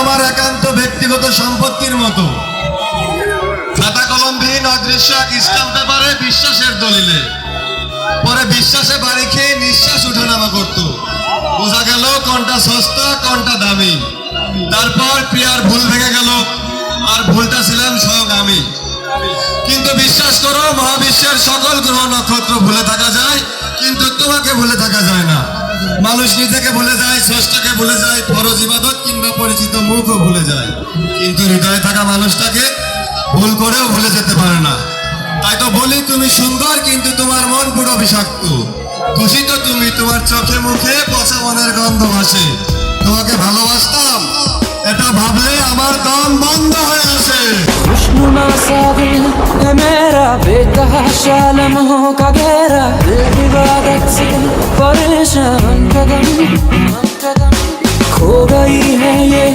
আমার একান্ত ব্যক্তিগত সম্পত্তির মতো। খাতা কলমবিহীন অদৃশ্য এক স্ট্যাম্প পেপারে বিশ্বাসের দলিলে পরে বিশ্বাসে বাড়ি খেয়ে নিঃশ্বাস উঠানামা করতো। বোঝা গেল কোনটা সস্তা কোনটা দামি। তারপর প্রিয়ার ভুল ভেঙে গেল, আর ভুলটা ছিলাম স্বয়ং আমি। কিন্তু বিশ্বাস করো, মহাবিশ্বের সকল গ্রহ নক্ষত্র ভুলে থাকা যায়, কিন্তু তোমাকে ভুলে থাকা যায় না। মানুষ নিজেকে ভুলে যায়, স্রষ্টাকে ভুলে যায়, ফরজ ইবাদত কিংবা পরিচিত মুখও ভুলে যায়, কিন্তু হৃদয়ে থাকা মানুষটাকে ভুল করেও ভুলে যেতে পারে না। তাই তো বলি, তুমি সুন্দর কিন্তু তোমার মন পুরো বিষাক্ত। খুশি তো তুমি, তোমার চোখে মুখে পচা মনের গন্ধ ভাসে। তোমাকে ভালোবাসতাম এটা ভাবলে আমার দম বন্ধ হয়ে আসে। खुशनुमा सा दिल है मेरा, बेतहाशा लम्हों का घेरा, दिल इबादत से परेशान कदम खो गई है ये